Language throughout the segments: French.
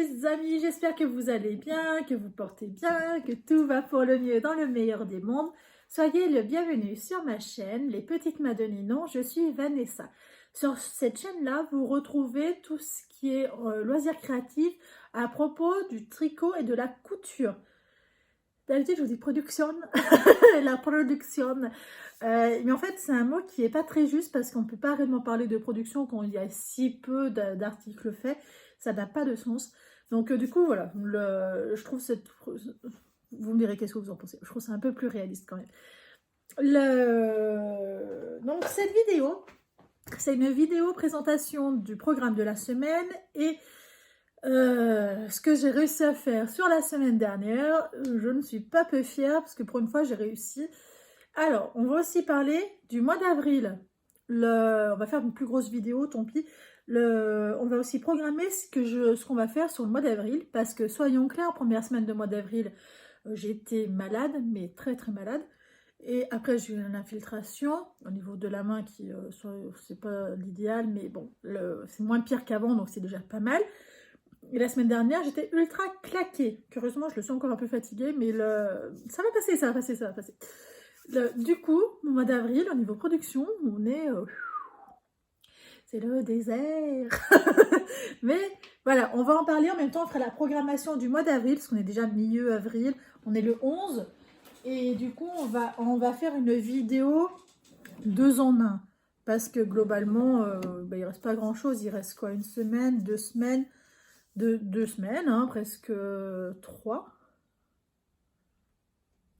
mes amis, j'espère que vous allez bien, que vous portez bien, que tout va pour le mieux dans le meilleur des mondes. Soyez le bienvenu sur ma chaîne, Les Petites Madoninon, je suis Vanessa. Sur cette chaîne-là, vous retrouvez tout ce qui est loisirs créatifs à propos du tricot et de la couture. D'habitude, je vous dis production, la production. Mais en fait, c'est un mot qui n'est pas très juste parce qu'on ne peut pas réellement parler de production quand il y a si peu d'articles faits. Ça n'a pas de sens. Donc, du coup, voilà. Je trouve cette... Vous me direz qu'est-ce que vous en pensez. Je trouve ça un peu plus réaliste quand même. Donc, cette vidéo, c'est une vidéo présentation du programme de la semaine et... ce que j'ai réussi à faire sur la semaine dernière, je ne suis pas peu fière parce que pour une fois j'ai réussi. Alors, on va aussi parler du mois d'avril. On va faire une plus grosse vidéo, tant pis. On va aussi programmer ce qu'on va faire sur le mois d'avril parce que soyons clairs, première semaine de mois d'avril, j'étais malade, mais très très malade. Et après, j'ai eu une infiltration au niveau de la main qui, c'est pas l'idéal, mais bon, c'est moins pire qu'avant, donc c'est déjà pas mal. Et la semaine dernière, j'étais ultra claquée. Curieusement, je le suis encore un peu fatiguée, mais ça va passer, ça va passer, ça va passer. Du coup, au mois d'avril, au niveau production, on est... c'est le désert. Mais voilà, on va en parler. En même temps, on fera la programmation du mois d'avril, parce qu'on est déjà milieu avril. On est le 11. Et du coup, on va faire une vidéo 2 en 1. Parce que globalement, il ne reste pas grand-chose. Il reste quoi? Une semaine, 2 semaines? 2 semaines, hein, presque 3.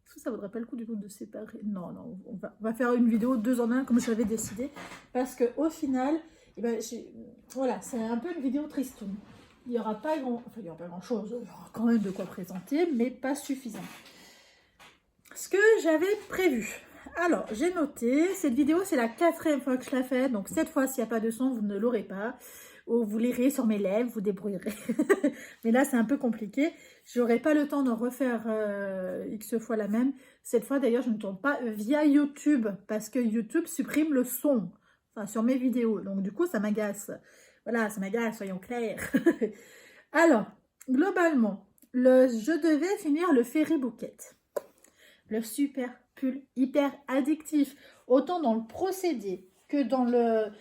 Est-ce que ça vaudrait pas le coup du coup de séparer? Non, non, on va faire une vidéo 2 en 1 comme j'avais décidé. Parce qu'au final, eh ben, voilà, c'est un peu une vidéo tristoune. Il n'y aura pas grand-chose, il y aura quand même de quoi présenter, mais pas suffisant. Ce que j'avais prévu. Alors, j'ai noté, cette vidéo, c'est la 4e fois que je la fais, donc cette fois, s'il n'y a pas de son, vous ne l'aurez pas. Ou vous lirez sur mes lèvres, vous débrouillerez. Mais là, c'est un peu compliqué. Je n'aurai pas le temps d'en refaire X fois la même. Cette fois, d'ailleurs, je ne tourne pas via YouTube, parce que YouTube supprime le son, enfin, sur mes vidéos. Donc, du coup, ça m'agace. Voilà, ça m'agace, soyons clairs. Alors, globalement, je devais finir le Fairy Bouquet. Le super pull hyper addictif, autant dans le procédé que dans le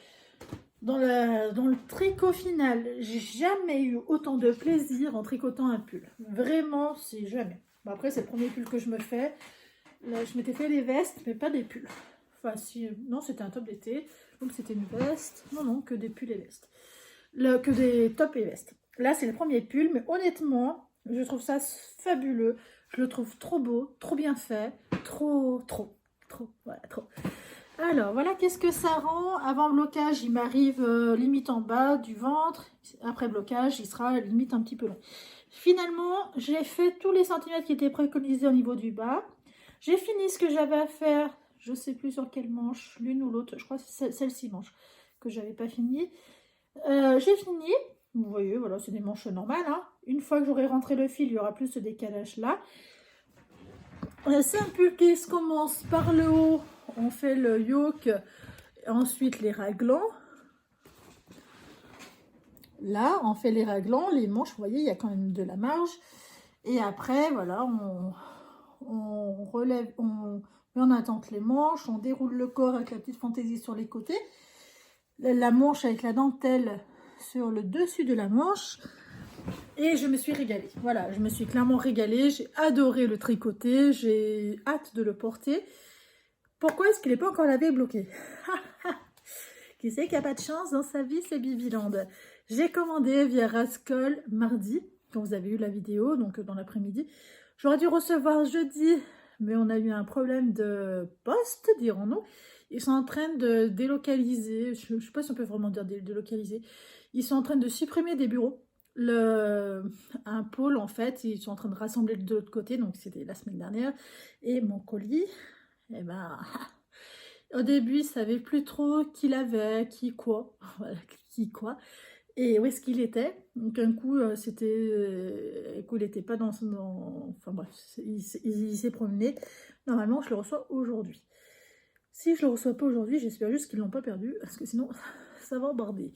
tricot final. J'ai jamais eu autant de plaisir en tricotant un pull. Vraiment, c'est jamais. Bon, après, c'est le premier pull que je me fais. Là, je m'étais fait les vestes, mais pas des pulls. Enfin, si, non, c'était un top d'été. Donc, c'était une veste. Non, non, que des pulls et vestes. Que des tops et vestes. Là, c'est le premier pull, mais honnêtement, je trouve ça fabuleux. Je le trouve trop beau, trop bien fait, trop. Voilà, trop. Alors, voilà, qu'est-ce que ça rend? Avant blocage, il m'arrive limite en bas du ventre. Après blocage, il sera limite un petit peu long. Finalement, j'ai fait tous les centimètres qui étaient préconisés au niveau du bas. J'ai fini ce que j'avais à faire. Je ne sais plus sur quelle manche, l'une ou l'autre. Je crois que c'est celle-ci manche que j'avais pas fini. J'ai fini. Vous voyez, voilà, c'est des manches normales. Hein. Une fois que j'aurai rentré le fil, il y aura plus ce décalage-là. C'est un pull qui se commence par le haut. On fait le yoke, ensuite les raglans. Là, on fait les raglans, les manches, vous voyez, il y a quand même de la marge. Et après, voilà, on relève, on met en attente les manches, on déroule le corps avec la petite fantaisie sur les côtés. La manche avec la dentelle sur le dessus de la manche. Et je me suis régalée. Voilà, je me suis clairement régalée. J'ai adoré le tricoter. J'ai hâte de le porter. Pourquoi est-ce qu'il n'est pas encore lavé et bloqué? Qui sait qu'il n'y a pas de chance dans sa vie, c'est Bibiland. J'ai commandé via Rascol mardi, quand vous avez eu la vidéo, donc dans l'après-midi. J'aurais dû recevoir jeudi, mais on a eu un problème de poste, dirons-nous. Ils sont en train de délocaliser, je ne sais pas si on peut vraiment dire délocaliser, ils sont en train de supprimer des bureaux. Un pôle, en fait, ils sont en train de rassembler de l'autre côté, donc c'était la semaine dernière. Et mon colis, eh ben, au début, il ne savait plus trop qui l'avait, qui quoi, voilà, qui quoi, et où est-ce qu'il était. Donc un coup, il n'était pas enfin bref, il s'est promené. Normalement, je le reçois aujourd'hui. Si je le reçois pas aujourd'hui, j'espère juste qu'ils ne l'ont pas perdu, parce que sinon, ça va emborder.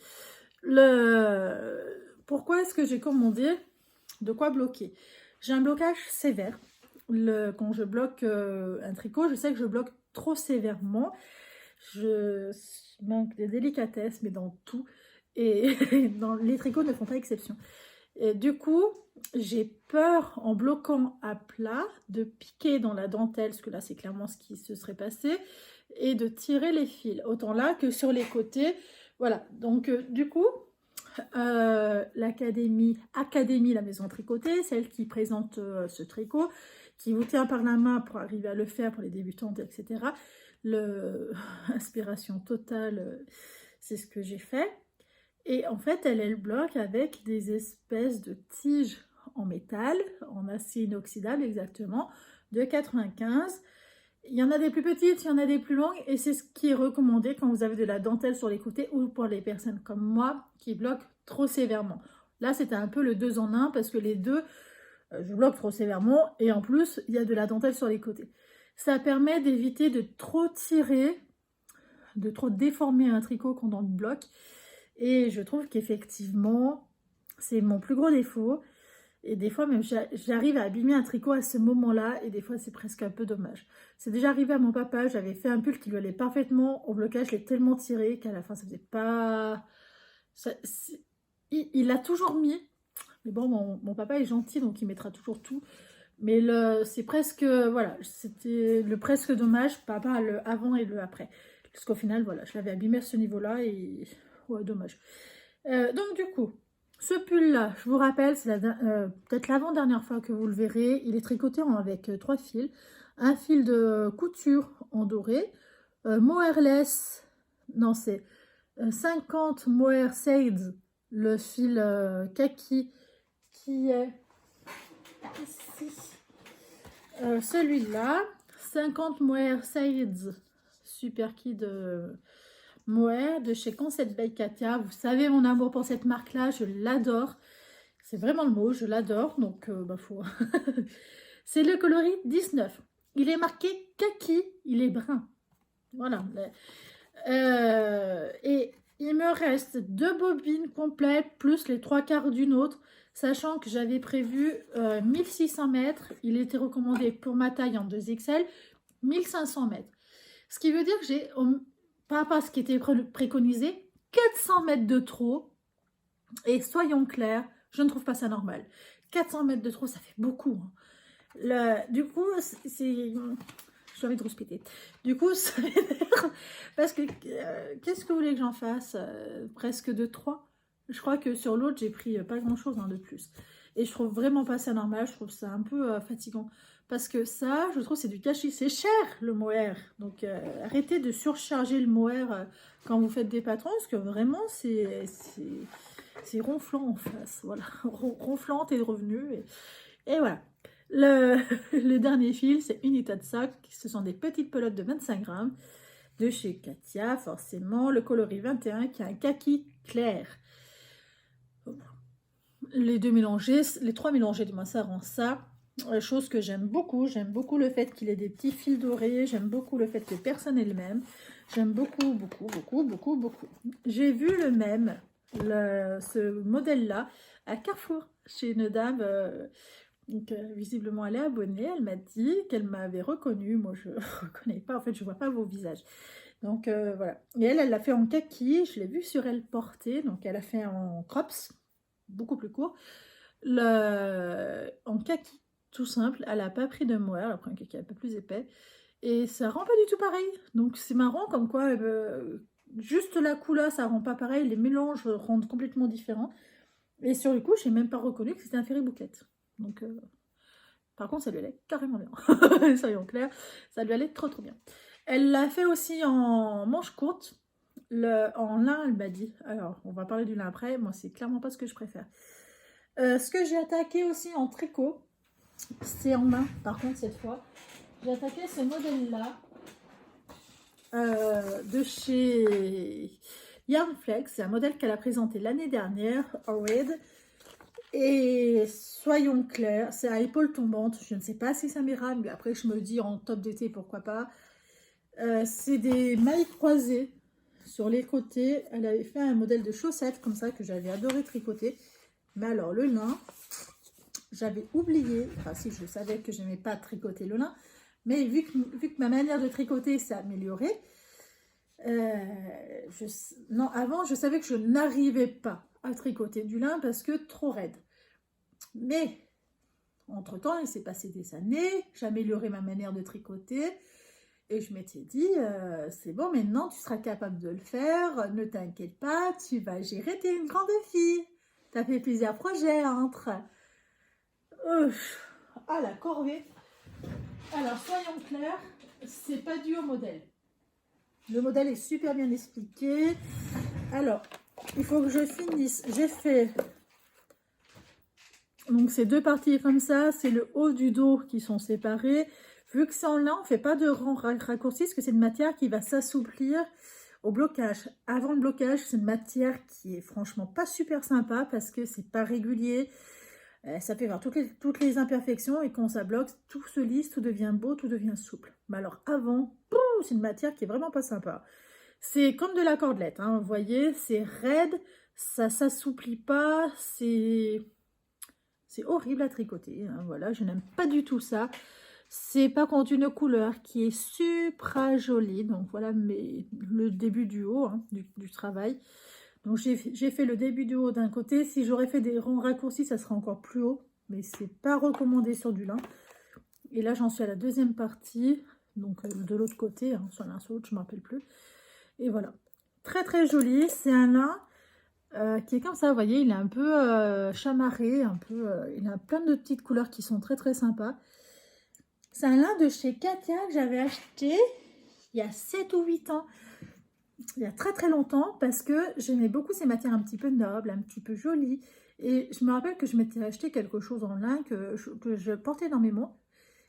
Pourquoi est-ce que j'ai commandé? de quoi bloquer. J'ai un blocage sévère. Quand je bloque un tricot, je sais que je bloque trop sévèrement. Je manque de délicatesse, mais dans tout. Et les tricots ne font pas exception. Et du coup, j'ai peur, en bloquant à plat, de piquer dans la dentelle, parce que là, c'est clairement ce qui se serait passé, et de tirer les fils. Autant là que sur les côtés. Voilà. Donc, du coup, l'académie, la maison tricotée, celle qui présente ce tricot, qui vous tient par la main pour arriver à le faire pour les débutantes, etc. Inspiration totale, c'est ce que j'ai fait. Et en fait, elle bloque avec des espèces de tiges en métal, en acier inoxydable exactement, de 95. Il y en a des plus petites, il y en a des plus longues, et c'est ce qui est recommandé quand vous avez de la dentelle sur les côtés ou pour les personnes comme moi qui bloquent trop sévèrement. Là, c'était un peu le 2 en 1 parce que les deux, je bloque trop sévèrement et en plus, il y a de la dentelle sur les côtés. Ça permet d'éviter de trop tirer, de trop déformer un tricot quand on le bloque. Et je trouve qu'effectivement, c'est mon plus gros défaut. Et des fois, même, j'arrive à abîmer un tricot à ce moment-là. Et des fois, c'est presque un peu dommage. C'est déjà arrivé à mon papa. J'avais fait un pull qui lui allait parfaitement au blocage. Je l'ai tellement tiré qu'à la fin, ça faisait pas... Il l'a toujours mis. Mais bon, mon papa est gentil, donc il mettra toujours tout. Mais c'est presque... Voilà, c'était le presque dommage. Pas le avant et le après. Parce qu'au final, voilà, je l'avais abîmé à ce niveau-là. Et... ouais, dommage. Donc, du coup... Ce pull-là, je vous rappelle, c'est peut-être l'avant-dernière fois que vous le verrez. Il est tricoté avec 3 fils. Un fil de couture en doré. Mohairless, non, c'est 50 Mohair Shades, le fil kaki qui est ici. Celui-là, 50 Mohair Shades, Super Kid Mohair de chez Concept by Katia. Vous savez mon amour pour cette marque là, je l'adore, c'est vraiment le mot, je l'adore. Donc faut... c'est le coloris 19, il est marqué kaki, il est brun, voilà. Et il me reste 2 bobines complètes plus les 3/4 d'une autre, sachant que j'avais prévu 1600 mètres, il était recommandé pour ma taille en 2XL 1500 mètres, ce qui veut dire que j'ai, par rapport à ce qui était préconisé, 400 mètres de trop. Et soyons clairs, je ne trouve pas ça normal. 400 mètres de trop, ça fait beaucoup. Hein. Du coup, c'est... J'ai envie de rouspéter. Du coup, ça m'énerve. Parce que, qu'est-ce que vous voulez que j'en fasse presque de 3. Je crois que sur l'autre, j'ai pris pas grand-chose de plus. Et je trouve vraiment pas ça normal. Je trouve ça un peu fatigant. Parce que ça, je trouve c'est du gâchis. C'est cher, le mohair. Donc, arrêtez de surcharger le mohair quand vous faites des patrons. Parce que vraiment, c'est ronflant en face. Voilà. Ronflante et de revenus. Et voilà. Le dernier fil, c'est Unita de Sac. Ce sont des petites pelotes de 25 grammes de chez Katia, forcément. Le coloris 21 qui a un kaki clair. Les 3 mélangés, du moins, ça rend ça. Chose que j'aime beaucoup. J'aime beaucoup le fait qu'il ait des petits fils dorés. J'aime beaucoup le fait que personne n'ait le même. J'aime beaucoup, beaucoup, beaucoup, beaucoup, beaucoup. J'ai vu le même, ce modèle-là, à Carrefour, chez une dame... donc, visiblement, elle est abonnée. Elle m'a dit qu'elle m'avait reconnue. Moi, je ne reconnais pas. En fait, je ne vois pas vos visages. Donc, voilà. Et elle l'a fait en kaki. Je l'ai vu sur elle porter. Donc, elle a fait en crops, beaucoup plus court. En kaki, tout simple. Elle n'a pas pris de mohair. Elle a pris un kaki un peu plus épais. Et ça rend pas du tout pareil. Donc, c'est marrant comme quoi, juste la couleur, ça rend pas pareil. Les mélanges rendent complètement différents. Et sur le coup, je n'ai même pas reconnu que c'était un ferry bouclette. Donc, par contre, ça lui allait carrément bien. Soyons clairs, ça lui allait trop bien. Elle l'a fait aussi en manche courte. En lin, elle m'a dit. Alors, on va parler du lin après. Moi, c'est clairement pas ce que je préfère. Ce que j'ai attaqué aussi en tricot, c'est en main, par contre, cette fois. J'ai attaqué ce modèle-là de chez Yarnflex. C'est un modèle qu'elle a présenté l'année dernière, Red. Et soyons clairs, c'est à épaule tombante. Je ne sais pas si ça m'ira, mais après je me dis en top d'été, pourquoi pas. C'est des mailles croisées sur les côtés. Elle avait fait un modèle de chaussettes comme ça que j'avais adoré tricoter. Mais alors le lin, j'avais oublié, enfin si je savais que je n'aimais pas tricoter le lin, mais vu que ma manière de tricoter s'est améliorée, non, avant je savais que je n'arrivais pas à tricoter du lin parce que trop raide. Mais entre-temps, il s'est passé des années, j'ai amélioré ma manière de tricoter et je m'étais dit, c'est bon, maintenant tu seras capable de le faire, ne t'inquiète pas, tu vas gérer, t'es une grande fille. Tu as fait plusieurs projets entre... Ah, la corvée. Alors, soyons clairs, c'est pas dû au modèle. Le modèle est super bien expliqué. Alors, il faut que je finisse. J'ai fait... Donc, ces deux parties comme ça, c'est le haut du dos qui sont séparés. Vu que c'est en lin, on ne fait pas de rang raccourci, parce que c'est une matière qui va s'assouplir au blocage. Avant le blocage, c'est une matière qui est franchement pas super sympa, parce que c'est pas régulier. Ça fait voir toutes les imperfections, et quand ça bloque, tout se lisse, tout devient beau, tout devient souple. Mais alors avant, c'est une matière qui est vraiment pas sympa. C'est comme de la cordelette, hein, vous voyez, c'est raide, ça s'assouplit pas, c'est horrible à tricoter, hein, voilà, je n'aime pas du tout ça. C'est par contre une couleur qui est super jolie, donc voilà le début du haut, hein, du travail. Donc j'ai fait le début du haut d'un côté. Si j'aurais fait des rangs raccourcis, ça serait encore plus haut, mais c'est pas recommandé sur du lin. Et là j'en suis à la deuxième partie, donc de l'autre côté, hein, soit l'un soit l'autre, je ne me rappelle plus. Et voilà, très très joli. C'est un lin qui est comme ça, vous voyez, il est un peu chamarré, il a plein de petites couleurs qui sont très très sympas. C'est un lin de chez Katia que j'avais acheté il y a 7 ou 8 ans. Il y a très très longtemps, parce que j'aimais beaucoup ces matières un petit peu nobles, un petit peu jolies. Et je me rappelle que je m'étais acheté quelque chose en lin que je portais énormément,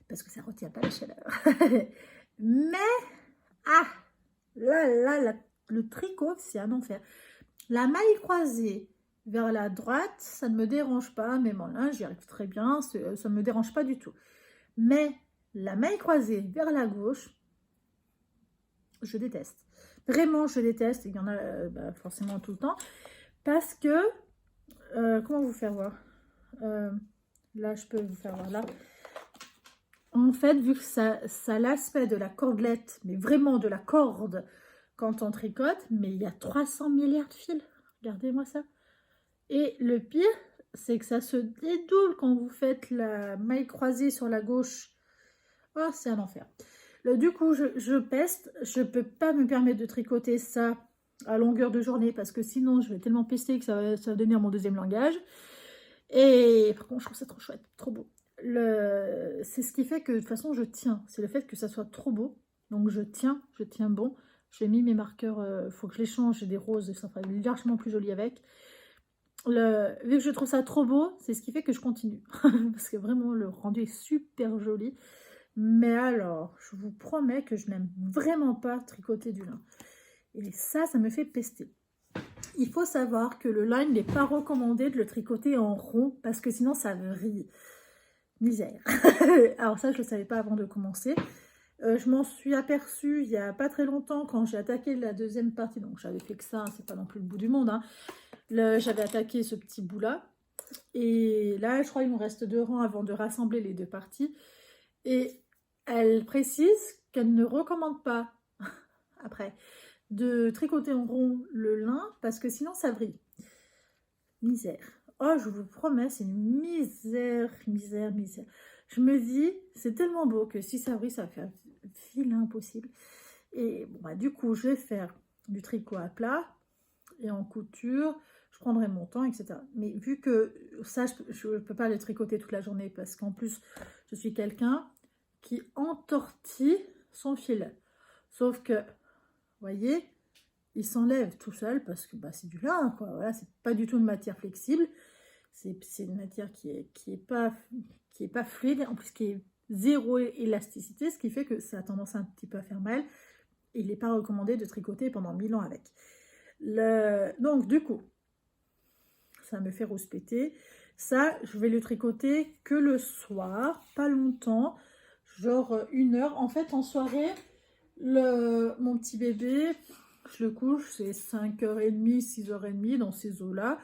parce que ça ne retient pas la chaleur. Mais, le tricot, c'est un enfer. La maille croisée vers la droite, ça ne me dérange pas, même en lin, j'y arrive très bien, ça ne me dérange pas du tout. Mais la maille croisée vers la gauche, je déteste. Vraiment, je déteste. Il y en a forcément tout le temps. Parce que, comment vous faire voir, là, je peux vous faire voir là. En fait, vu que ça a l'aspect de la cordelette, mais vraiment de la corde quand on tricote, mais il y a 300 milliards de fils. Regardez-moi ça. Et le pire, c'est que ça se dédoule quand vous faites la maille croisée sur la gauche. Oh, c'est un enfer. Du coup, je peste. Je ne peux pas me permettre de tricoter ça à longueur de journée, parce que sinon, je vais tellement pester que ça va devenir mon deuxième langage. Et par contre, je trouve ça trop chouette, trop beau. C'est ce qui fait que, de toute façon, je tiens. C'est le fait que ça soit trop beau. Donc, je tiens bon. J'ai mis mes marqueurs, il faut que je les change. J'ai des roses, ça fera largement plus joli avec. Vu que je trouve ça trop beau, c'est ce qui fait que je continue. Parce que vraiment, le rendu est super joli. Mais alors, je vous promets que je n'aime vraiment pas tricoter du lin. Et ça me fait pester. Il faut savoir que le lin, il n'est pas recommandé de le tricoter en rond, parce que sinon ça vrille. Misère. Alors ça, je ne le savais pas avant de commencer. Je m'en suis aperçue il n'y a pas très longtemps, quand j'ai attaqué la deuxième partie. Donc j'avais fait que ça, c'est pas non plus le bout du monde, hein. J'avais attaqué ce petit bout là. Et là, je crois qu'il me reste 2 rangs avant de rassembler les deux parties. Et elle précise qu'elle ne recommande pas, après, de tricoter en rond le lin, parce que sinon ça vrille. Misère. Oh, je vous promets, c'est une misère. Je me dis, c'est tellement beau que si ça vrille, ça va faire un fil impossible. Et bon, bah, du coup, je vais faire du tricot à plat et en couture. Je prendrai mon temps, etc. Mais vu que ça, je ne peux pas le tricoter toute la journée, parce qu'en plus, je suis quelqu'un qui entortille son fil. Sauf que, vous voyez, il s'enlève tout seul, parce que c'est du lin, quoi. Voilà, c'est pas du tout une matière flexible. C'est une matière qui est pas fluide, en plus qui est zéro élasticité, ce qui fait que ça a tendance un petit peu à faire mal. Il n'est pas recommandé de tricoter pendant 1000 ans avec. Donc, du coup, ça me fait rouspéter. Ça, je vais le tricoter que le soir, pas longtemps, genre 1 heure. En fait, en soirée, mon petit bébé, je le couche, c'est 5h30, 6h30 dans ces eaux-là.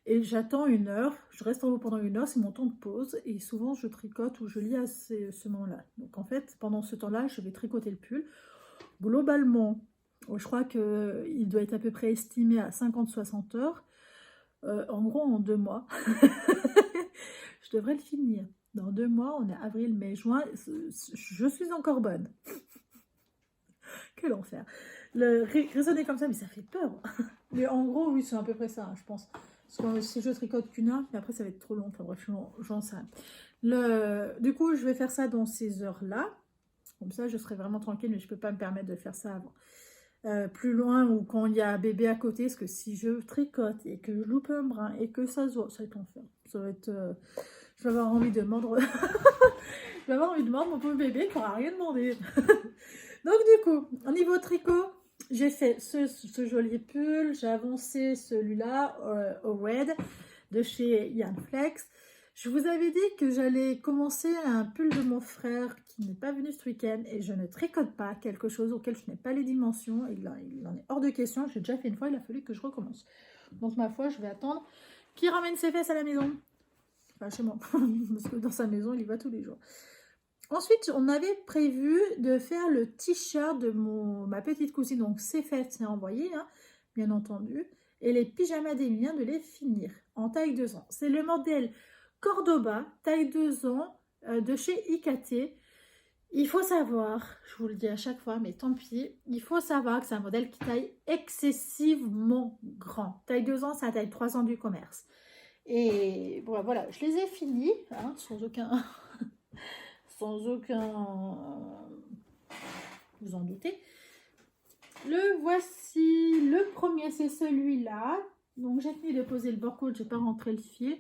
Et j'attends 1 heure, je reste en haut pendant 1 heure, c'est mon temps de pause. Et souvent, je tricote ou je lis à ce moment-là. Donc en fait, pendant ce temps-là, je vais tricoter le pull. Globalement, je crois qu'il doit être à peu près estimé à 50-60 heures. En gros, en 2 mois. Je devrais le finir. Dans 2 mois, on est avril, mai, juin. Je suis encore bonne. Quel enfer. Raisonner comme ça, mais ça fait peur. Mais en gros, oui, c'est à peu près ça, hein, je pense. Parce que si je tricote qu'une heure, mais après, ça va être trop long. Enfin bref, j'en sais rien. Du coup, je vais faire ça dans ces heures-là. Comme ça, je serai vraiment tranquille, mais je ne peux pas me permettre de faire ça avant. Plus loin ou quand il y a un bébé à côté, parce que si je tricote et que je loupe un brin et que ça se voit, ça va être l'enfer. Ça va être... je vais avoir envie de mordre... je vais avoir envie de mordre mon pauvre bébé qui n'aura rien demandé. Donc du coup, au niveau tricot, j'ai fait ce joli pull, j'ai avancé celui-là au red de chez Yarn Flex. Je vous avais dit que j'allais commencer un pull de mon frère qui n'est pas venu ce week-end et je ne tricote pas quelque chose auquel je n'ai pas les dimensions. Il en est hors de question, j'ai déjà fait une fois, il a fallu que je recommence. Donc ma foi, je vais attendre qu'il ramène ses fesses à la maison. Enfin chez moi, parce que dans sa maison, il y va tous les jours. Ensuite, on avait prévu de faire le t-shirt de ma petite cousine. Donc, c'est fait, c'est envoyé, hein, bien entendu. Et les pyjamas d'Emilien, de les finir en taille 2 ans. C'est le modèle Cordoba, taille 2 ans, de chez IKT. Il faut savoir, je vous le dis à chaque fois, mais tant pis, il faut savoir que c'est un modèle qui taille excessivement grand. Taille 2 ans, c'est la taille 3 ans du commerce. Et bon, voilà, je les ai finis, hein, sans aucun... vous en doutez. Le voici, le premier c'est celui-là. Donc j'ai fini de poser le barcode, j'ai pas rentré le fil.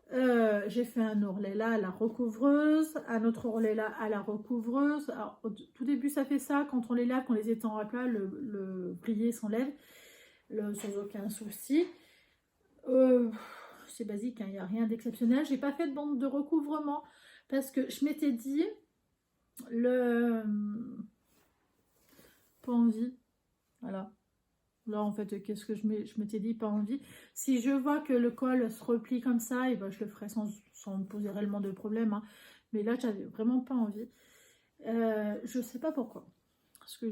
J'ai fait un ourlet là à la recouvreuse, un autre ourlet là à la recouvreuse. Alors au tout début ça fait ça, quand on les lave, qu'on les étend à plat, le plié s'enlève sans aucun souci. C'est basique, il n'y a rien d'exceptionnel. J'ai pas fait de bande de recouvrement parce que je m'étais dit pas envie, voilà. Là en fait, qu'est-ce que je m'étais dit, pas envie. Si je vois que le col se replie comme ça, et ben je le ferai sans me poser réellement de problème, hein. Mais là j'avais vraiment pas envie. Je sais pas pourquoi, parce que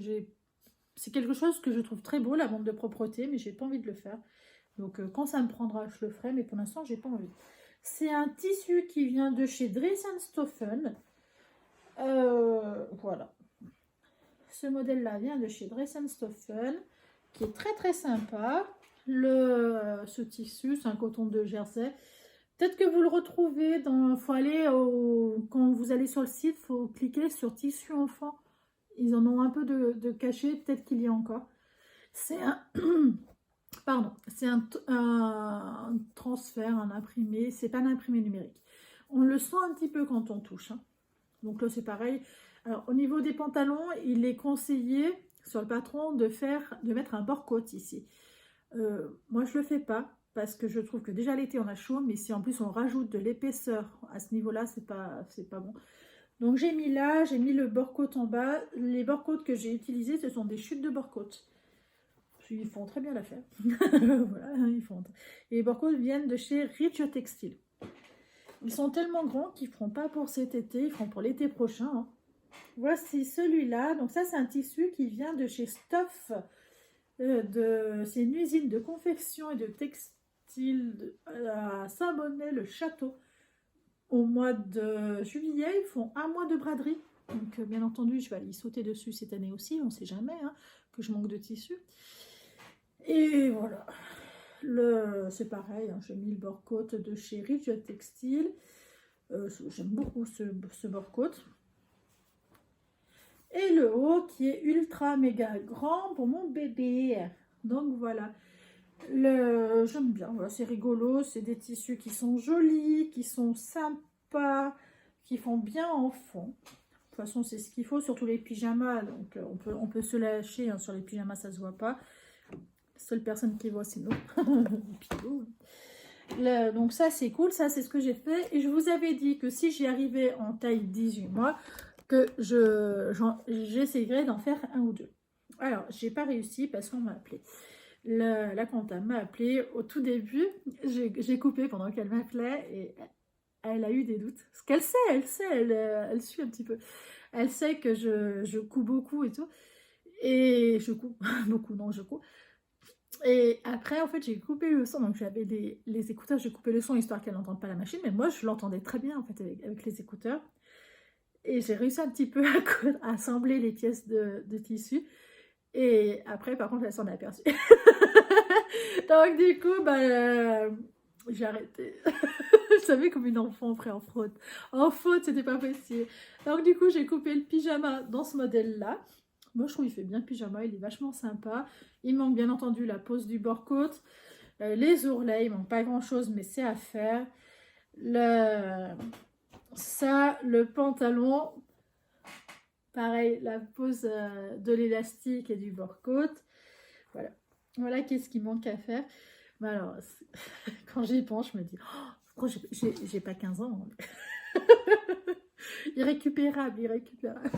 c'est quelque chose que je trouve très beau, la bande de propreté, mais j'ai pas envie de le faire. Donc quand ça me prendra, je le ferai, mais pour l'instant j'ai pas envie. C'est un tissu qui vient de chez Dries & Stoffen. Voilà. Ce modèle-là vient de chez Dries & Stoffen, qui est très très sympa. Ce tissu, c'est un coton de Jersey. Peut-être que vous le retrouvez dans... Faut aller quand vous allez sur le site, il faut cliquer sur tissu enfant. Ils en ont un peu de caché, peut-être qu'il y a encore. C'est un... Pardon, c'est un transfert, un imprimé. C'est pas un imprimé numérique. On le sent un petit peu quand on touche, hein. Donc là, c'est pareil. Alors, au niveau des pantalons, il est conseillé sur le patron de mettre un bord-côte ici. Moi, je ne le fais pas parce que je trouve que déjà l'été, on a chaud, mais si en plus on rajoute de l'épaisseur à ce niveau-là, c'est pas bon. Donc, j'ai mis le bord-côte en bas. Les bord-côtes que j'ai utilisés, ce sont des chutes de bord-côte. Ils font très bien l'affaire. Voilà, ils font. Et les bord-côtes viennent de chez Rich Textile. Ils sont tellement grands qu'ils ne feront pas pour cet été, ils feront pour l'été prochain, hein. Voici celui-là. Donc ça, c'est un tissu qui vient de chez Stuff. C'est une usine de confection et de textile à Saint-Bonnet-le-Château. Au mois de juillet, ils font 1 mois de braderie. Donc bien entendu, je vais aller y sauter dessus cette année aussi. On ne sait jamais, hein, que je manque de tissu. Et voilà. C'est pareil, hein, j'ai mis le bord-côte de chez Rich Textile. J'aime beaucoup ce bord-côte. Et le haut qui est ultra méga grand pour mon bébé. Donc voilà. J'aime bien, voilà, c'est rigolo. C'est des tissus qui sont jolis, qui sont sympas, qui font bien enfant. De toute façon, c'est ce qu'il faut, surtout les pyjamas. Donc on peut se lâcher, hein, sur les pyjamas, ça se voit pas. La seule personne qui voit, c'est nous. Donc ça, c'est cool. Ça, c'est ce que j'ai fait. Et je vous avais dit que si j'y arrivais en taille 18 mois, que j'essayerais d'en faire 1 ou 2. Alors, j'ai pas réussi parce qu'on m'a appelé. la comptable m'a appelé au tout début. J'ai coupé pendant qu'elle m'appelait et elle a eu des doutes. Parce qu'elle sait, elle suit un petit peu. Elle sait que je couds beaucoup et tout. Et je couds beaucoup, non, je couds. Et après, en fait, j'ai coupé le son. Donc, j'avais les écouteurs, j'ai coupé le son histoire qu'elle n'entende pas la machine. Mais moi, je l'entendais très bien, en fait, avec les écouteurs. Et j'ai réussi un petit peu à assembler les pièces de tissu. Et après, par contre, elle s'en est aperçue. Donc, du coup, j'ai arrêté. Je savais comme une enfant après en fraude. En faute, c'était pas possible. Donc, du coup, j'ai coupé le pyjama dans ce modèle-là. Moi, je trouve qu'il fait bien le pyjama, il est vachement sympa. Il manque bien entendu la pose du bord-côte. Les ourlets, il manque pas grand-chose, mais c'est à faire. Ça, le pantalon, pareil, la pose de l'élastique et du bord-côte. Voilà. Voilà qu'est-ce qui manque à faire. Mais alors, quand j'y pense, je me dis, oh, pourquoi j'ai pas 15 ans. Irrécupérable, irrécupérable.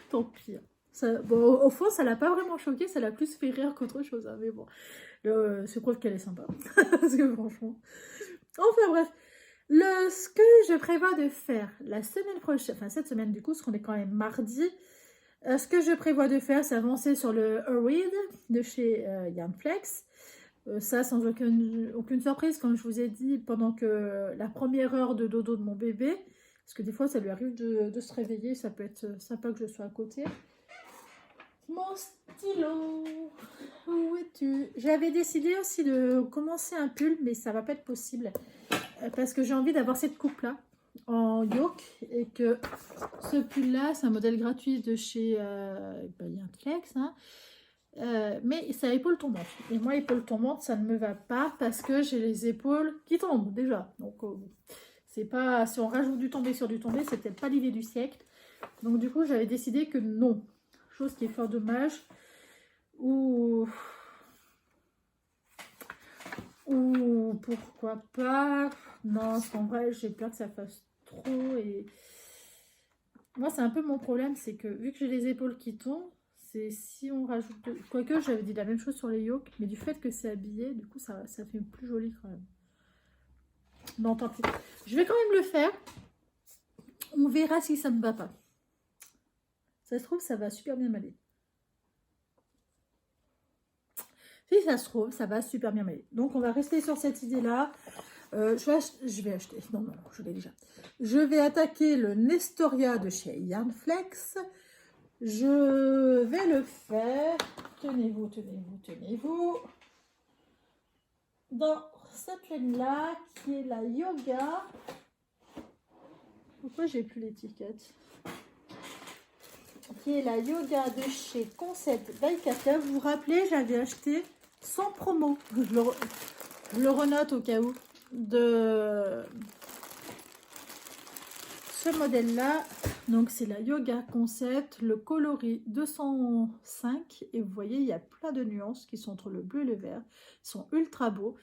Tant pis. Ça, bon, au fond, ça l'a pas vraiment choqué, ça l'a plus fait rire qu'autre chose. Hein, mais bon, c'est preuve qu'elle est sympa. Parce que franchement. Enfin bref, ce que je prévois de faire la semaine prochaine, enfin cette semaine du coup, parce qu'on est quand même mardi, ce que je prévois de faire, c'est avancer sur le Read de chez Yarnflex. Ça, sans aucune surprise, comme je vous ai dit, pendant que la première heure de dodo de mon bébé, parce que des fois, ça lui arrive de se réveiller, ça peut être sympa que je sois à côté. Mon stylo, où es-tu? J'avais décidé aussi de commencer un pull, mais ça va pas être possible, parce que j'ai envie d'avoir cette coupe-là, en yoke, et que ce pull-là, c'est un modèle gratuit de chez Yarnflex, hein. Mais c'est à épaule tombante. Et moi, épaule tombante, ça ne me va pas parce que j'ai les épaules qui tombent déjà. Donc, c'est pas, si on rajoute du tombé sur du tombé, c'est peut-être pas l'idée du siècle. Donc, du coup, j'avais décidé que non. Chose qui est fort dommage. Ou pourquoi pas. Non, en vrai, j'ai peur que ça fasse trop. Et moi, c'est un peu mon problème, c'est que vu que j'ai les épaules qui tombent, c'est si on rajoute... Quoique, j'avais dit la même chose sur les yokes, mais du fait que c'est habillé, du coup, ça fait plus joli quand même. Non, tant pis. Je vais quand même le faire. On verra si ça ne va pas. Ça se trouve, ça va super bien m'aller. Si ça se trouve, ça va super bien m'aller. Donc, on va rester sur cette idée-là. Je vais acheter. Non, je l'ai déjà. Je vais attaquer le Nestoria de chez Yarnflex. Je vais le faire. Tenez-vous, tenez-vous, tenez-vous. Dans cette laine-là, qui est la Yoga. Pourquoi j'ai plus l'étiquette? Qui est la Yoga de chez Concept by Kata. Vous vous rappelez, j'avais acheté sans promo. Je le renote au cas où. De ce modèle-là. Donc, c'est la Yoga Concept, le coloris 205. Et vous voyez, il y a plein de nuances qui sont entre le bleu et le vert. Ils sont ultra beaux.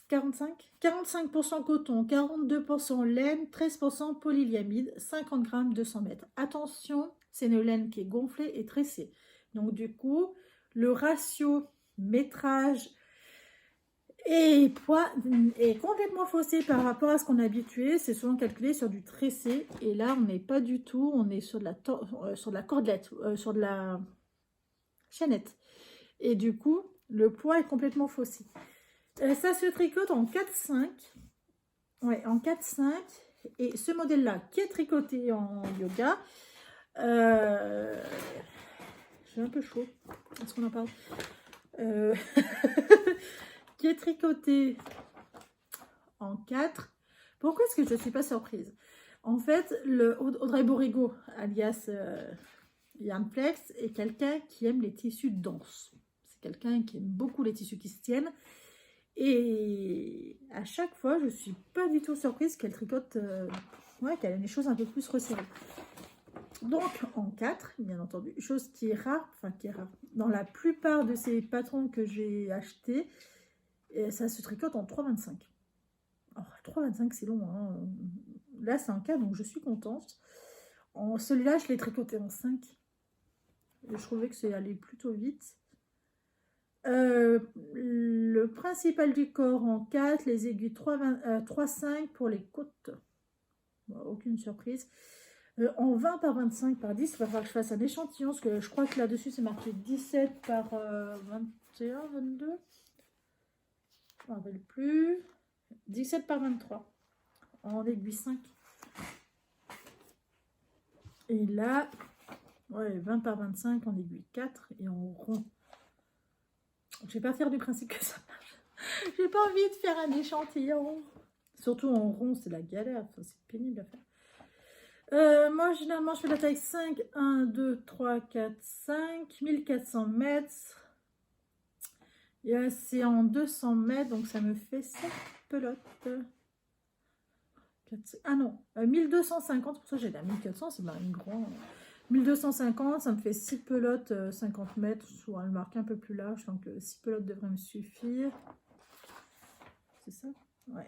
45% coton, 42% laine, 13% polyamide, 50 grammes, 200 mètres. Attention, c'est une laine qui est gonflée et tressée. Donc, du coup, le ratio métrage et poids est complètement faussé par rapport à ce qu'on est habitué. C'est souvent calculé sur du tressé. Et là, on n'est pas du tout. On est sur de la cordelette, sur de la chaînette. Et du coup, le poids est complètement faussé. Ça se tricote en 4-5. Ouais, en 4-5. Et ce modèle-là, qui est tricoté en yoga, j'ai un peu chaud. Est-ce qu'on en parle qui est tricoté en 4. Pourquoi est-ce que je ne suis pas surprise? En fait, Audrey Borigo, alias Yarnflex, est quelqu'un qui aime les tissus denses. C'est quelqu'un qui aime beaucoup les tissus qui se tiennent. Et à chaque fois, je ne suis pas du tout surprise qu'elle tricote, qu'elle ait des choses un peu plus resserrées. Donc, en 4, bien entendu, chose qui est rare, dans la plupart de ces patrons que j'ai achetés, ça se tricote en 3,25. Alors, 3,25, c'est long, hein. Là, c'est un cas, donc je suis contente. Celui-là, je l'ai tricoté en 5. Et je trouvais que c'est allé plutôt vite. Le principal du corps en 4, les aiguilles 3,5 pour les côtes. Bon, aucune surprise. En 20 par 25 par 10, il va falloir que je fasse un échantillon, parce que je crois que là-dessus, c'est marqué 17 par 21, 22. Je ne me rappelle plus. 17 par 23 en aiguille 5. Et là, ouais, 20 par 25 en aiguille 4 et en rond. Je vais partir du principe que ça marche. J'ai pas envie de faire un échantillon. Surtout en rond, c'est la galère. Enfin, c'est pénible à faire. Moi, généralement, je fais la taille 5. 1, 2, 3, 4, 5. 1400 mètres. C'est en 200 mètres, donc ça me fait 7 pelotes. 4, ah non, 1250, pour ça j'ai la 1400, c'est une grande. 1250, ça me fait 6 pelotes, 50 mètres, soit elle marque un peu plus large, donc 6 pelotes devraient me suffire. C'est ça? Ouais.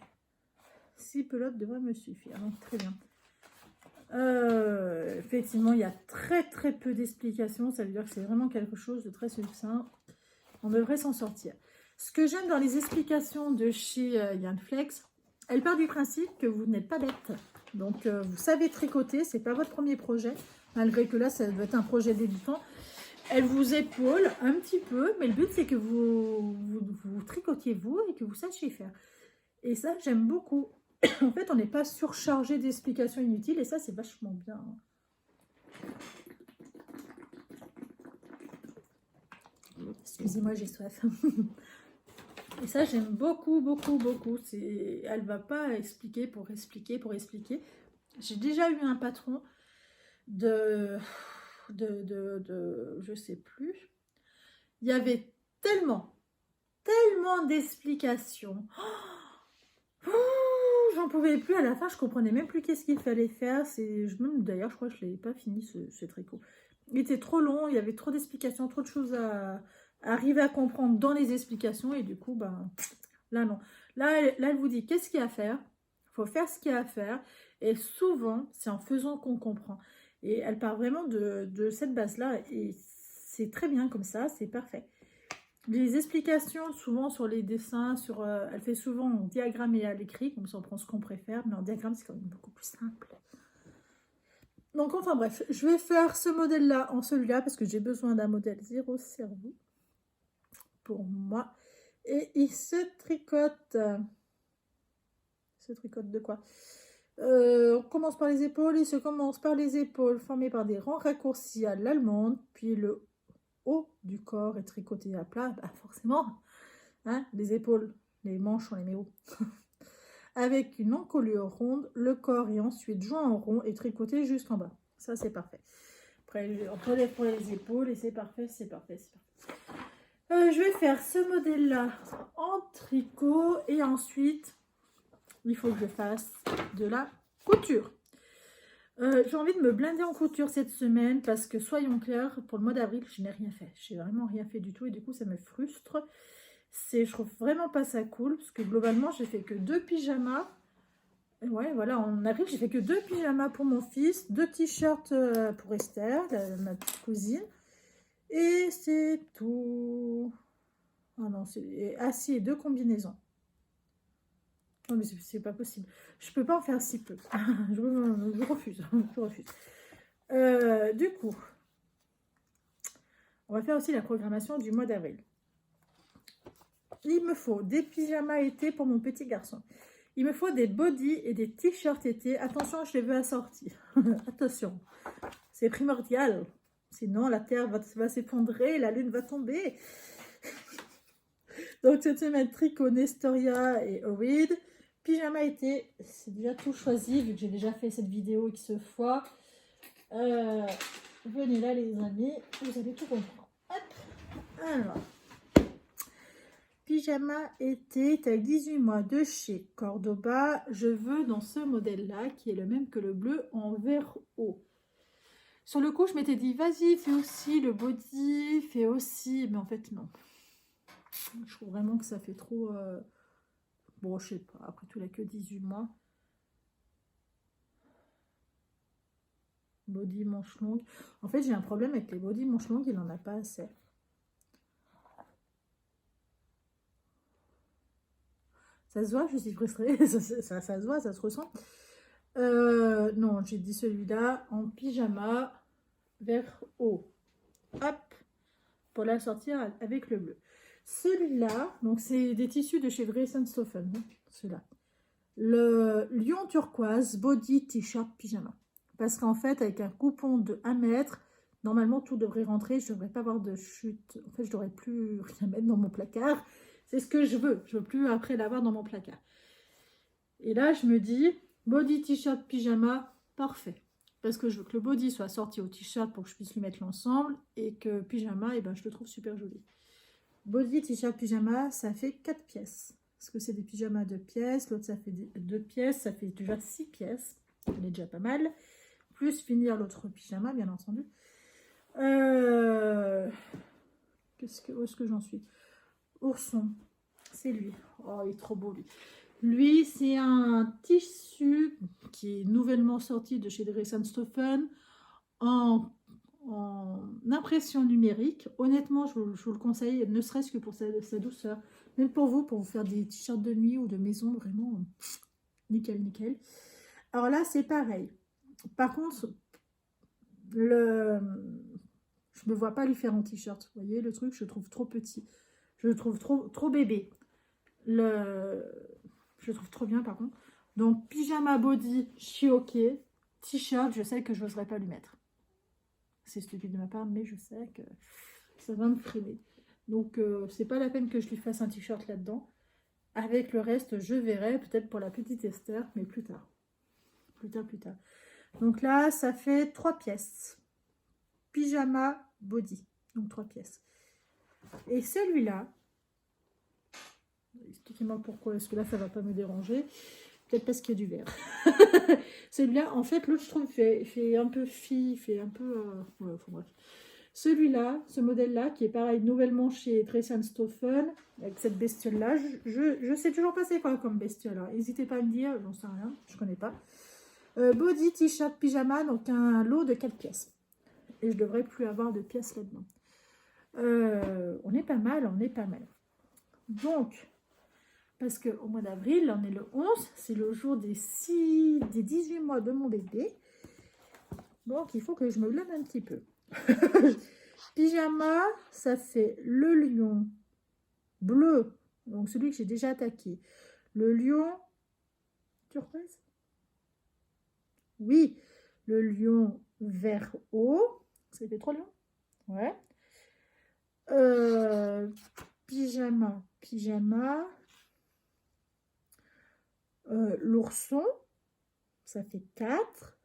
6 pelotes devraient me suffire, donc très bien. Effectivement, il y a très peu d'explications, ça veut dire que c'est vraiment quelque chose de très succinct. On devrait s'en sortir. Ce que j'aime dans les explications de chez Yanflex, elle part du principe que vous n'êtes pas bête. Donc, vous savez tricoter, c'est pas votre premier projet, malgré que là, ça doit être un projet débutant. Elle vous épaule un petit peu, mais le but, c'est que vous tricotiez vous et que vous sachiez faire. Et ça, j'aime beaucoup. En fait, on n'est pas surchargé d'explications inutiles, et ça, c'est vachement bien. Excusez-moi, j'ai soif. Et ça, j'aime beaucoup. Elle ne va pas expliquer pour expliquer. J'ai déjà eu un patron de je sais plus. Il y avait tellement d'explications. J'en pouvais plus. À la fin, je comprenais même plus qu'est-ce qu'il fallait faire. D'ailleurs, je crois que je ne l'ai pas fini, ce tricot. Il était trop long, il y avait trop d'explications, trop de choses à arriver à comprendre dans les explications. Et du coup, ben, là, non. Là, elle vous dit qu'est-ce qu'il y a à faire. Il faut faire ce qu'il y a à faire. Et souvent, c'est en faisant qu'on comprend. Et elle part vraiment de cette base-là. Et c'est très bien comme ça, c'est parfait. Les explications, souvent sur les dessins, elle fait souvent en diagramme et à l'écrit, comme ça on prend ce qu'on préfère, mais en diagramme c'est quand même beaucoup plus simple. Donc enfin bref, je vais faire ce modèle-là en celui-là, parce que j'ai besoin d'un modèle zéro cerveau pour moi. Et il se tricote. De quoi? On commence par les épaules, il se commence par les épaules formées par des rangs raccourcis à l'allemande, puis le haut du corps est tricoté à plat, bah forcément, hein, les épaules, les manches, on les met haut. Avec une encolure ronde, le corps est ensuite joint en rond et tricoté jusqu'en bas. Ça, c'est parfait. Après, on relève pour les épaules et c'est parfait. Je vais faire ce modèle-là en tricot et ensuite, il faut que je fasse de la couture. J'ai envie de me blinder en couture cette semaine parce que, soyons clairs, pour le mois d'avril, je n'ai rien fait. J'ai vraiment rien fait du tout et du coup, ça me frustre. Je trouve vraiment pas ça cool parce que globalement, j'ai fait que 2 pyjamas. Ouais, voilà, en avril, j'ai fait que 2 pyjamas pour mon fils, 2 t-shirts pour Esther, ma petite cousine. Et c'est tout. Ah non, si, et 2 combinaisons. Non, mais c'est pas possible. Je peux pas en faire si peu. je refuse. Du coup, on va faire aussi la programmation du mois d'avril. Il me faut des pyjamas été pour mon petit garçon. Il me faut des bodys et des t-shirts été. Attention, je les veux assortis. Attention, c'est primordial. Sinon, la terre va s'effondrer, la lune va tomber. Donc, cette semaine, tricot, Nestoria et Ovid. Pyjama été, c'est déjà tout choisi, vu que j'ai déjà fait cette vidéo X fois. Venez là, les amis, vous allez tout comprendre. Hop. Alors, pyjama été, taille 18 mois de chez Cordoba. Je veux dans ce modèle-là, qui est le même que le bleu, en vert haut. Sur le coup, je m'étais dit, vas-y, fais aussi le body, fais aussi... Mais en fait, non. Je trouve vraiment que ça fait trop... Bon, je sais pas. Après tout, il n'a que 18 mois. Body manche longue. En fait, j'ai un problème avec les body manche longue. Il n'en a pas assez. Ça se voit, je suis frustrée. Ça se voit, ça se ressent. Non, j'ai dit celui-là en pyjama vert haut. Hop, pour la sortir avec le bleu. Celui-là, donc c'est des tissus de chez Dress & Stephen, hein, celui-là. Le lion turquoise body t-shirt pyjama. Parce qu'en fait, avec un coupon de 1 mètre, normalement tout devrait rentrer. Je ne devrais pas avoir de chute. En fait, je n'aurais plus rien mettre dans mon placard. C'est ce que je veux. Je ne veux plus après l'avoir dans mon placard. Et là, je me dis, body t-shirt pyjama, parfait. Parce que je veux que le body soit sorti au t-shirt pour que je puisse lui mettre l'ensemble. Et que pyjama, eh ben, je le trouve super joli. Body t-shirt pyjama, ça fait 4 pièces. Parce que c'est des pyjamas 2 pièces. L'autre, ça fait 2 pièces. Ça fait déjà 6 pièces. Ça est déjà pas mal. Plus finir l'autre pyjama, bien entendu. Où est-ce que j'en suis? Ourson. C'est lui. Oh, il est trop beau, lui. Lui, c'est un tissu qui est nouvellement sorti de chez Dress & Stephen en impression numérique. Honnêtement, je vous le conseille, ne serait-ce que pour sa douceur. Même pour vous faire des t-shirts de nuit ou de maison, vraiment nickel, nickel. Alors là, c'est pareil. Par contre, je ne me vois pas lui faire en t-shirt. Vous voyez, le truc, je le trouve trop petit. Je le trouve trop bébé. Je le trouve trop bien, par contre. Donc, pyjama body, je suis OK. T-shirt, je sais que je n'oserais pas lui mettre. C'est stupide de ma part, mais je sais que ça va me freiner. Donc, c'est pas la peine que je lui fasse un t-shirt là-dedans. Avec le reste, je verrai, peut-être pour la petite Esther, mais plus tard. Plus tard. Donc là, ça fait 3 pièces. Pyjama body. Donc 3 pièces. Et celui-là, expliquez-moi pourquoi, est-ce que là, ça va pas me déranger? Peut-être parce qu'il y a du vert. Celui-là, en fait, l'autre, je trouve, fait un peu fille, fait un peu... ouais, bref. Celui-là, ce modèle-là, qui est pareil, nouvellement chez Dress & Stephen, avec cette bestiole-là, je sais toujours pas c'est quoi comme bestiole. N'hésitez pas à me dire, j'en sais rien, je connais pas. Body, t-shirt, pyjama, donc un lot de 4 pièces. Et je devrais plus avoir de pièces là-dedans. On est pas mal, Donc, parce qu'au mois d'avril, on est le 11, c'est le jour des 18 mois de mon bébé. Donc, il faut que je me lave un petit peu. Pyjama, ça fait le lion bleu, donc celui que j'ai déjà attaqué. Le lion turquoise. Oui, le lion vert haut. Ça fait 3 lions. Ouais. Pyjama. L'ourson, ça fait 4.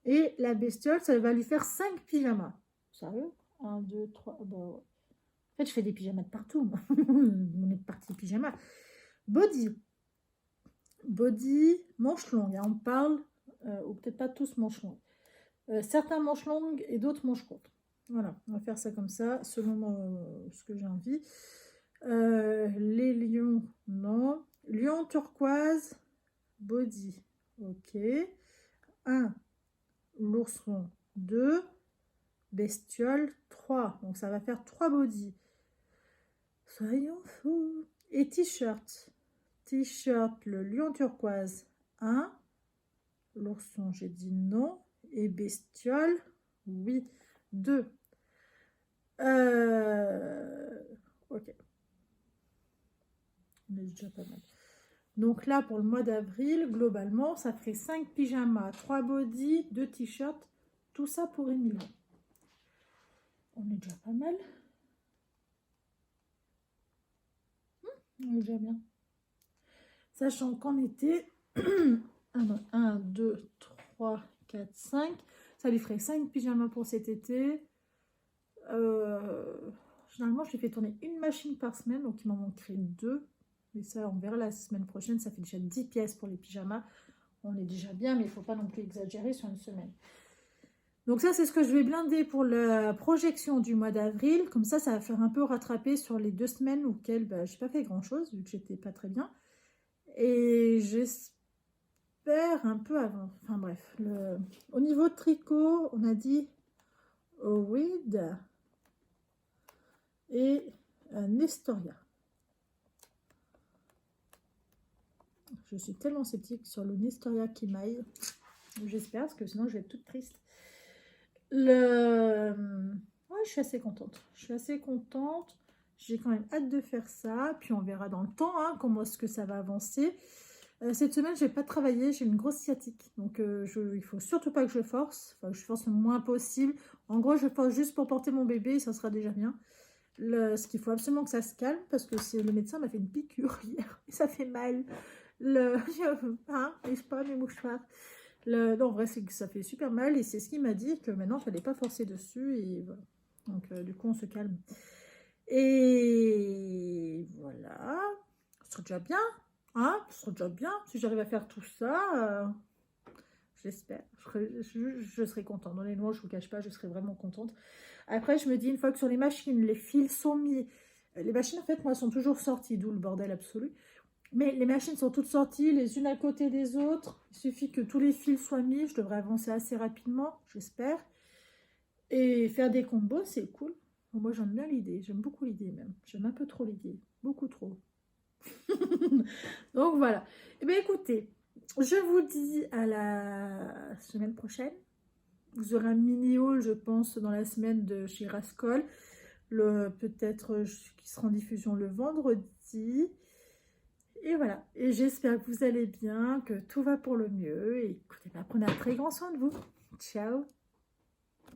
Et la bestiole, ça va lui faire 5 pyjamas. Sérieux? 1, 2, 3. Bah ouais. En fait, je fais des pyjamas de partout. Moi. On est parti pyjama. Body, manches longues. Hein, on parle, ou peut-être pas tous manches longues. Certains manches longues et d'autres manches courtes. Voilà, on va faire ça comme ça, selon ce que j'ai envie. Les lions, non. Lion turquoise, body, ok. 1, l'ourson, 2, bestiole, 3. Donc ça va faire 3 body. Soyons fous. Et t-shirt. T-shirt, le lion turquoise, 1. L'ourson, j'ai dit non. Et bestiole, oui, 2. Ok. On est déjà pas mal. Donc là, pour le mois d'avril, globalement, ça ferait 5 pyjamas, 3 body, 2 t-shirts. Tout ça pour Émilie. On est déjà pas mal. On est déjà bien. Sachant qu'en été, 1, 2, 3, 4, 5. Ça lui ferait 5 pyjamas pour cet été. Généralement, je lui fais tourner une machine par semaine, donc il m'en manquerait 2. Mais ça, on verra la semaine prochaine. Ça fait déjà 10 pièces pour les pyjamas. On est déjà bien, mais il ne faut pas non plus exagérer sur une semaine. Donc ça, c'est ce que je vais blinder pour la projection du mois d'avril. Comme ça va faire un peu rattraper sur les 2 semaines auxquelles je n'ai pas fait grand-chose, vu que j'étais pas très bien. Et j'espère un peu avant. Enfin bref. Au niveau de tricot, on a dit Reed et Nestoria. Je suis tellement sceptique sur le Nestoria qui maille. J'espère, parce que sinon je vais être toute triste. Ouais, je suis assez contente. Je suis assez contente. J'ai quand même hâte de faire ça. Puis on verra dans le temps hein, comment est-ce que ça va avancer. Cette semaine, je n'ai pas travaillé. J'ai une grosse sciatique. Donc il ne faut surtout pas que je force. Enfin, je force le moins possible. En gros, je force juste pour porter mon bébé et ça sera déjà bien. Ce qu'il faut absolument que ça se calme parce que le médecin m'a fait une piqûre hier. Et ça fait mal. Et je pas mes mouchoirs. Non, en vrai, c'est que ça fait super mal et c'est ce qu'il m'a dit que maintenant, il ne fallait pas forcer dessus et voilà. Donc, du coup, on se calme. Et voilà. Ce serait déjà bien. Hein, ce serait déjà bien. Si j'arrive à faire tout ça, j'espère. Je serai contente. Honnêtement, je ne vous cache pas, je serai vraiment contente. Après, je me dis, une fois que sur les machines, les fils sont mis. Les machines, en fait, moi, sont toujours sorties, d'où le bordel absolu. Mais les machines sont toutes sorties, les unes à côté des autres. Il suffit que tous les fils soient mis. Je devrais avancer assez rapidement, j'espère. Et faire des combos, c'est cool. Moi, j'aime bien l'idée. J'aime beaucoup l'idée même. J'aime un peu trop l'idée. Beaucoup trop. Donc, voilà. Eh bien, écoutez, je vous dis à la semaine prochaine. Vous aurez un mini haul, je pense, dans la semaine de chez Rascol. Peut-être qui sera en diffusion le vendredi. Et voilà, et j'espère que vous allez bien, que tout va pour le mieux. Et écoutez, prenez un très grand soin de vous. Ciao!